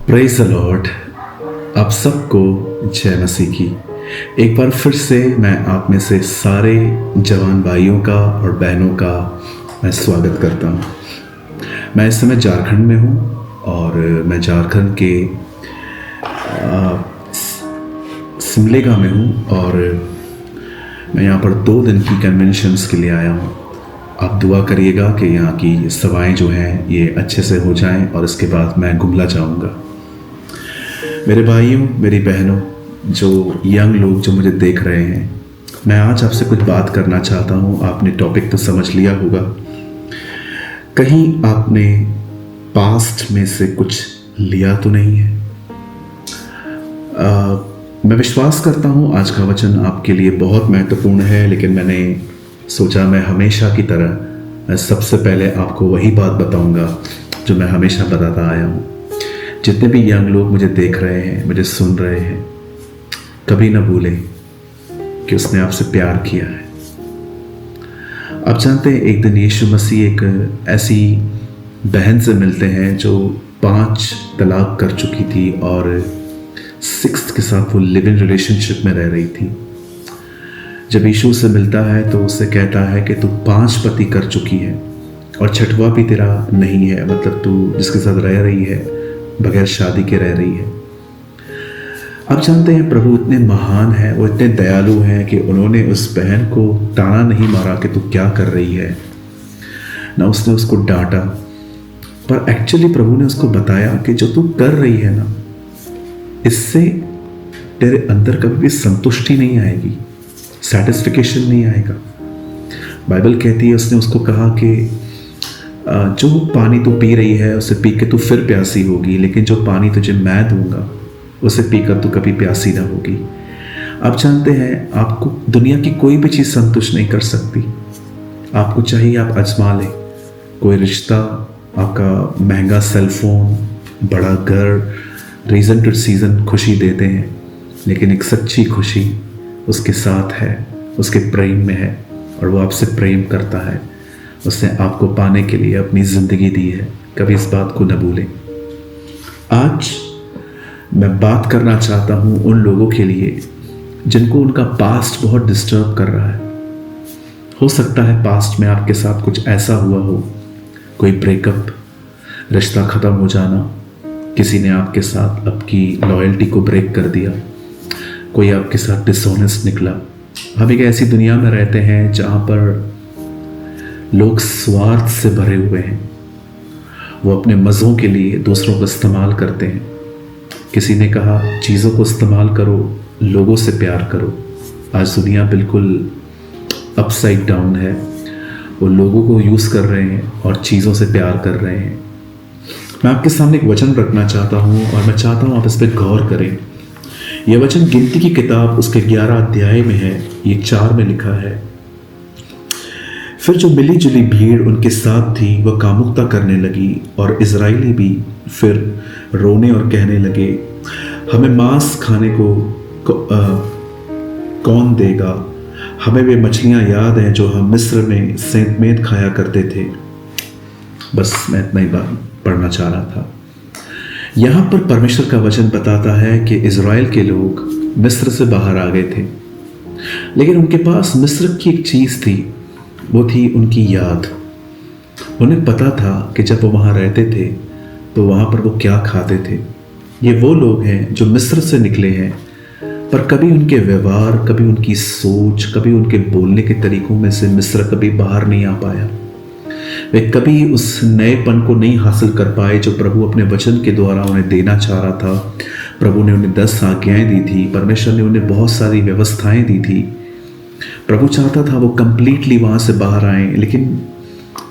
Praise the Lord. आप सबको जय मसीह की। एक बार फिर से मैं आप में से सारे जवान भाइयों का और बहनों का मैं स्वागत करता हूँ। मैं इस समय झारखंड में हूँ और मैं झारखंड के सिमलेगा में हूँ और मैं यहाँ पर 2 दिन की कन्वेंशंस के लिए आया हूँ। आप दुआ करिएगा कि यहाँ की सभाएं जो हैं ये अच्छे से हो जाएं और इसके बाद मैं गुमला जाऊँगा। मेरे भाइयों, मेरी बहनों, जो यंग लोग जो मुझे देख रहे हैं, मैं आज आपसे कुछ बात करना चाहता हूँ। आपने टॉपिक तो समझ लिया होगा। कहीं आपने पास्ट में से कुछ लिया तो नहीं है? मैं विश्वास करता हूँ आज का वचन आपके लिए बहुत महत्वपूर्ण है, लेकिन मैंने सोचा मैं हमेशा की तरह सबसे पहले आपको वही बात बताऊंगा जो मैं हमेशा बताता आया हूँ। जितने भी यंग लोग मुझे देख रहे हैं, मुझे सुन रहे हैं, कभी ना भूलें कि उसने आपसे प्यार किया है। आप जानते हैं, एक दिन यीशु मसीह एक ऐसी बहन से मिलते हैं जो 5 तलाक कर चुकी थी और 6th के साथ वो लिव इन रिलेशनशिप में रह रही थी। जब यीशु से मिलता है तो उससे कहता है कि तू 5 पति कर चुकी है और 6वां भी तेरा नहीं है, मतलब तू जिसके साथ रह रही है बगैर शादी के रह रही है। आप जानते हैं, प्रभु इतने महान है, वो इतने दयालु हैं कि उन्होंने उस बहन को ताना नहीं मारा कि तू क्या कर रही है, ना उसने उसको डांटा, पर एक्चुअली प्रभु ने उसको बताया कि जो तू कर रही है ना, इससे तेरे अंदर कभी भी संतुष्टि नहीं आएगी, सैटिस्फिकेशन नहीं आएगा। बाइबल कहती है, उसने उसको कहा कि जो पानी तू पी रही है उसे पी के तू फिर प्यासी होगी, लेकिन जो पानी तुझे मैं दूंगा उसे पीकर तू कभी प्यासी ना होगी। आप जानते हैं, आपको दुनिया की कोई भी चीज़ संतुष्ट नहीं कर सकती। आपको चाहिए आप आजमा लें, कोई रिश्ता, आपका महंगा सेलफोन, बड़ा घर, रीज़न टू सीज़न खुशी देते हैं, लेकिन एक सच्ची खुशी उसके साथ है, उसके प्रेम में है और वो आपसे प्रेम करता है। उसने आपको पाने के लिए अपनी ज़िंदगी दी है। कभी इस बात को न भूलें। आज मैं बात करना चाहता हूँ उन लोगों के लिए जिनको उनका पास्ट बहुत डिस्टर्ब कर रहा है। हो सकता है पास्ट में आपके साथ कुछ ऐसा हुआ हो, कोई ब्रेकअप, रिश्ता ख़त्म हो जाना, किसी ने आपके साथ आपकी लॉयल्टी को ब्रेक कर दिया, कोई आपके साथ डिसऑनेस्ट निकला। हम एक ऐसी दुनिया में रहते हैं जहाँ पर लोग स्वार्थ से भरे हुए हैं। वो अपने मज़ों के लिए दूसरों को इस्तेमाल करते हैं। किसी ने कहा, चीज़ों को इस्तेमाल करो, लोगों से प्यार करो। आज दुनिया बिल्कुल अपसाइड डाउन है। वो लोगों को यूज़ कर रहे हैं और चीज़ों से प्यार कर रहे हैं। मैं आपके सामने एक वचन रखना चाहता हूँ और मैं चाहता हूँ आप इस पर गौर करें। यह वचन गिनती की किताब उसके 11 अध्याय में है। ये 4 में लिखा है, फिर जो मिली जुली भीड़ उनके साथ थी वह कामुकता करने लगी और इजराइली भी फिर रोने और कहने लगे, हमें मांस खाने को कौन देगा? हमें वे मछलियां याद हैं जो हम मिस्र में सेंतमेंत खाया करते थे। बस मैं इतना ही बात पढ़ना चाह रहा था। यहाँ पर परमेश्वर का वचन बताता है कि इजराइल के लोग मिस्र से बाहर आ गए थे, लेकिन उनके पास मिस्र की एक चीज़ थी, वो थी उनकी याद। उन्हें पता था कि जब वो वहाँ रहते थे तो वहाँ पर वो क्या खाते थे। ये वो लोग हैं जो मिस्र से निकले हैं, पर कभी उनके व्यवहार, कभी उनकी सोच, कभी उनके बोलने के तरीकों में से मिस्र कभी बाहर नहीं आ पाया। वे कभी उस नएपन को नहीं हासिल कर पाए जो प्रभु अपने वचन के द्वारा उन्हें देना चाह रहा था। प्रभु ने उन्हें 10 आज्ञाएं दी थी, परमेश्वर ने उन्हें बहुत सारी व्यवस्थाएं दी थी। प्रभु चाहता था वो कंप्लीटली वहाँ से बाहर आएं, लेकिन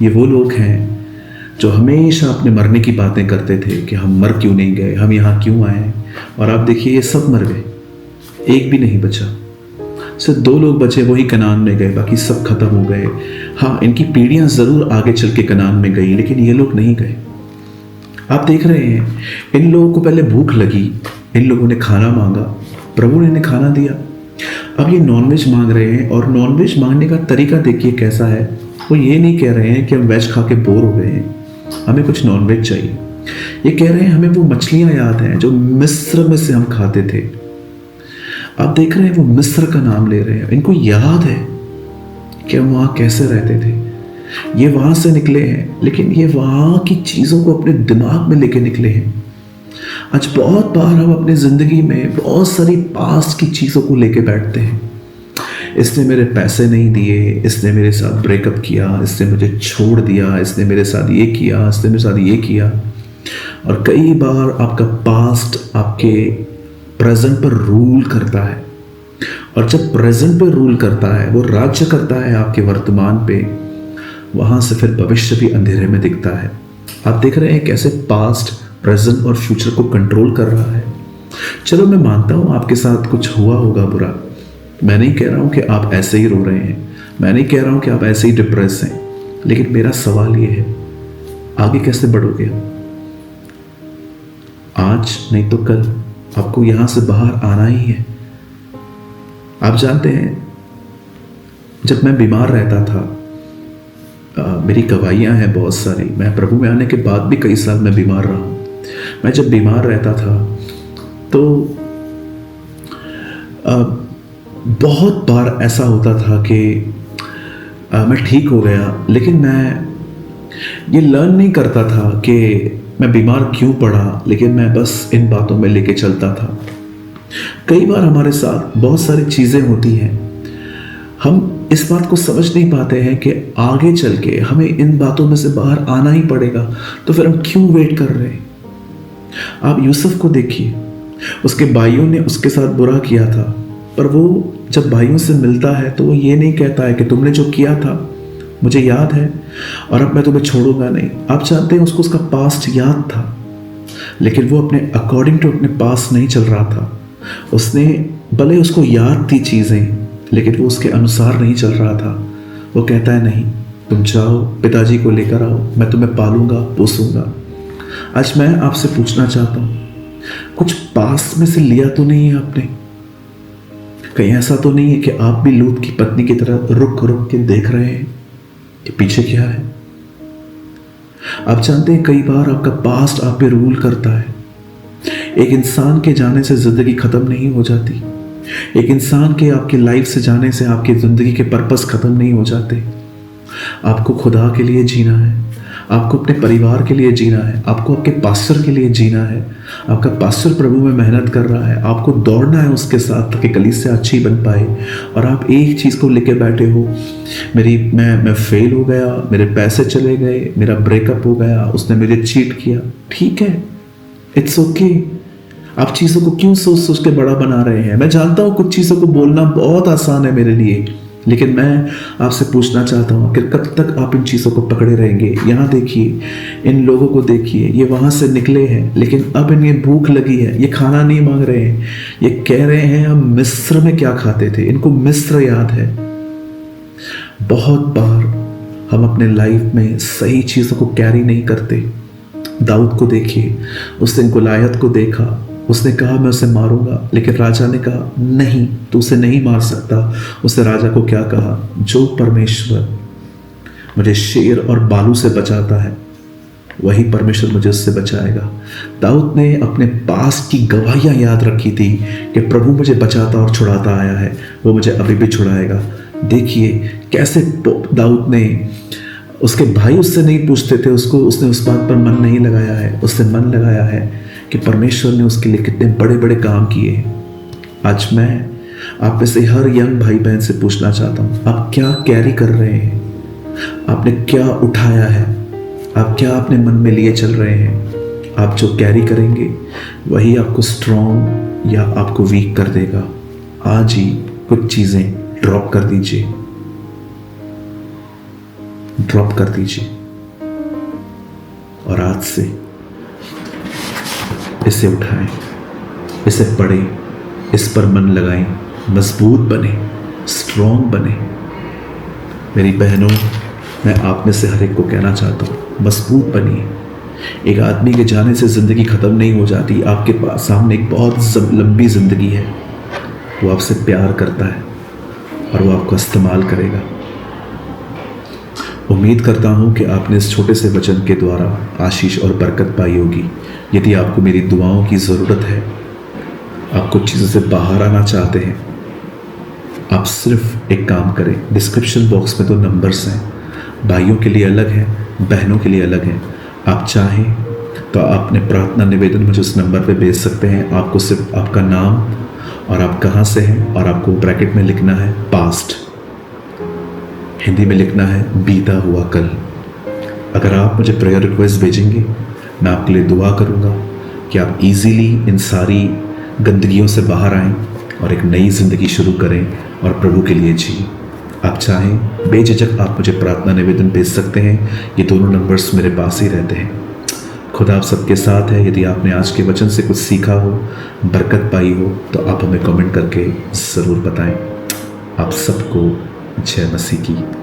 ये वो लोग हैं जो हमेशा अपने मरने की बातें करते थे कि हम मर क्यों नहीं गए, हम यहाँ क्यों आए। और आप देखिए, ये सब मर गए, एक भी नहीं बचा। सिर्फ 2 लोग बचे, वही कनान में गए, बाकी सब खत्म हो गए। हाँ, इनकी पीढ़ियाँ ज़रूर आगे चल के कनान में गई, लेकिन ये लोग नहीं गए। आप देख रहे हैं, इन लोगों को पहले भूख लगी, इन लोगों ने खाना मांगा, प्रभु ने इन्हें खाना दिया। अब ये नॉनवेज मांग रहे हैं और नॉनवेज मांगने का तरीका देखिए कैसा है। वो ये नहीं कह रहे हैं कि हम वेज खा के बोर हो गए हैं, हमें कुछ नॉनवेज चाहिए। ये कह रहे हैं हमें वो मछलियां याद हैं जो मिस्र में से हम खाते थे। आप देख रहे हैं वो मिस्र का नाम ले रहे हैं। इनको याद है कि हम वहां कैसे रहते थे। ये वहां से निकले हैं, लेकिन ये वहां की चीजों को अपने दिमाग में लेके निकले हैं। आज बहुत बार हम अपनी जिंदगी में बहुत सारी पास्ट की चीजों को लेके बैठते हैं। इसने मेरे पैसे नहीं दिए, इसने मेरे साथ ब्रेकअप किया, इसने मुझे छोड़ दिया, इसने मेरे साथ ये किया, इसने मेरे साथ ये किया। और कई बार आपका पास्ट आपके प्रेजेंट पर रूल करता है, और जब प्रेजेंट पे रूल करता है, वो राज्य करता है आपके वर्तमान पे, वहां से फिर भविष्य भी अंधेरे में दिखता है। आप देख रहे हैं कैसे पास्ट, प्रेजेंट और फ्यूचर को कंट्रोल कर रहा है। चलो मैं मानता हूं आपके साथ कुछ हुआ होगा बुरा। मैं नहीं कह रहा हूं कि आप ऐसे ही रो रहे हैं, मैं नहीं कह रहा हूं कि आप ऐसे ही डिप्रेस हैं, लेकिन मेरा सवाल ये है, आगे कैसे बढ़ोगे? आज नहीं तो कल आपको यहां से बाहर आना ही है। आप जानते हैं, जब मैं बीमार रहता था, मेरी गवाहियां हैं बहुत सारी। मैं प्रभु में आने के बाद भी कई साल मैं बीमार रहा हूं। मैं जब बीमार रहता था तो बहुत बार ऐसा होता था कि मैं ठीक हो गया, लेकिन मैं ये लर्न नहीं करता था कि मैं बीमार क्यों पड़ा, लेकिन मैं बस इन बातों में लेके चलता था। कई बार हमारे साथ बहुत सारी चीज़ें होती हैं, हम इस बात को समझ नहीं पाते हैं कि आगे चल के हमें इन बातों में से बाहर आना ही पड़ेगा, तो फिर हम क्यों वेट कर रहे हैं? आप यूसुफ को देखिए, उसके भाइयों ने उसके साथ बुरा किया था, पर वो जब भाइयों से मिलता है तो वो ये नहीं कहता है कि तुमने जो किया था मुझे याद है और अब मैं तुम्हें छोड़ूंगा नहीं। आप जानते हैं, उसको उसका पास्ट याद था, लेकिन वो अपने अकॉर्डिंग टू अपने पास्ट नहीं चल रहा था। उसने भले उसको याद थी चीज़ें, लेकिन वो उसके अनुसार नहीं चल रहा था। वो कहता है नहीं, तुम जाओ, पिताजी को लेकर आओ, मैं तुम्हें पालूंगा, पोसूंगा। आज मैं आपसे पूछना चाहता हूँ, कुछ पास में से लिया तो नहीं है आपने? कहीं ऐसा तो नहीं है कि आप भी लूत की पत्नी की तरह रुक रुक के देख रहे हैं कि पीछे क्या है? आप जानते हैं, कई बार आपका पास्ट आप पे रूल करता है। एक इंसान के जाने से जिंदगी खत्म नहीं हो जाती। एक इंसान के आपकी लाइफ से जाने से आपकी जिंदगी के पर्पस खत्म नहीं हो जाते। आपको खुदा के लिए जीना है, आपको अपने परिवार के लिए जीना है, आपको आपके पास्टर के लिए जीना है। आपका पास्टर प्रभु में मेहनत कर रहा है, आपको दौड़ना है उसके साथ ताकि कलीसिया अच्छी बन पाए। और आप एक चीज़ को लेके बैठे हो, मैं फेल हो गया, मेरे पैसे चले गए, मेरा ब्रेकअप हो गया, उसने मुझे चीट किया। ठीक है, इट्स ओके। आप चीज़ों को क्यों सोच सोच के बड़ा बना रहे हैं? मैं जानता हूँ कुछ चीज़ों को बोलना बहुत आसान है मेरे लिए, लेकिन मैं आपसे पूछना चाहता हूँ कि कब तक आप इन चीज़ों को पकड़े रहेंगे? यहाँ देखिए, इन लोगों को देखिए, ये वहाँ से निकले हैं, लेकिन अब इन्हें भूख लगी है, ये खाना नहीं मांग रहे हैं। ये कह रहे हैं हम मिस्र में क्या खाते थे। इनको मिस्र याद है। बहुत बार हम अपने लाइफ में सही चीज़ों को कैरी नहीं करते। दाऊद को देखिए, उसने गोलायत को देखा, उसने कहा मैं उसे मारूंगा, लेकिन राजा ने कहा नहीं, तू उसे नहीं मार सकता। उसने राजा को क्या कहा? जो परमेश्वर मुझे शेर और बालू से बचाता है, वही परमेश्वर मुझे उससे बचाएगा। दाऊद ने अपने पास की गवाहियां याद रखी थी कि प्रभु मुझे बचाता और छुड़ाता आया है, वो मुझे अभी भी छुड़ाएगा। देखिए कैसे दाऊद ने, उसके भाई उससे नहीं पूछते थे, उसने उस बात पर मन नहीं लगाया है। उसने मन लगाया है कि परमेश्वर ने उसके लिए कितने बड़े बड़े काम किए। आज मैं आप में से हर यंग भाई बहन से पूछना चाहता हूँ, आप क्या कैरी कर रहे हैं? आपने क्या उठाया है? आप क्या अपने मन में लिए चल रहे हैं? आप जो कैरी करेंगे वही आपको स्ट्रॉन्ग या आपको वीक कर देगा। आज ही कुछ चीज़ें ड्रॉप कर दीजिए, ड्रॉप कर दीजिए, और आज से इसे उठाएं, इसे पढ़ें, इस पर मन लगाएं, मजबूत बने, स्ट्रॉन्ग बने। मेरी बहनों, मैं आप में से हर एक को कहना चाहता हूँ, मजबूत बनिए। एक आदमी के जाने से ज़िंदगी ख़त्म नहीं हो जाती। आपके पास सामने एक बहुत लंबी ज़िंदगी है। वो आपसे प्यार करता है और वो आपको इस्तेमाल करेगा। उम्मीद करता हूँ कि आपने इस छोटे से वचन के द्वारा आशीष और बरकत पाई होगी। यदि आपको मेरी दुआओं की ज़रूरत है, आप कुछ चीज़ों से बाहर आना चाहते हैं, आप सिर्फ एक काम करें, डिस्क्रिप्शन बॉक्स में 2 नंबर्स हैं, भाइयों के लिए अलग है, बहनों के लिए अलग है। आप चाहें तो आप अपने प्रार्थना निवेदन मुझे उस नंबर पे भेज सकते हैं। आपको सिर्फ आपका नाम और आप कहाँ से हैं और आपको ब्रैकेट में लिखना है पास्ट, हिंदी में लिखना है बीता हुआ कल। अगर आप मुझे प्रेयर रिक्वेस्ट भेजेंगे, मैं आपके लिए दुआ करूँगा कि आप इजीली इन सारी गंदगियों से बाहर आएं और एक नई ज़िंदगी शुरू करें और प्रभु के लिए जिए। आप चाहें बेझिझक आप मुझे प्रार्थना निवेदन भेज सकते हैं। ये दोनों नंबर्स मेरे पास ही रहते हैं। खुदा आप सबके साथ है। यदि आपने आज के वचन से कुछ सीखा हो, बरकत पाई हो, तो आप हमें कमेंट करके ज़रूर बताएं। आप सबको जय मसीह की।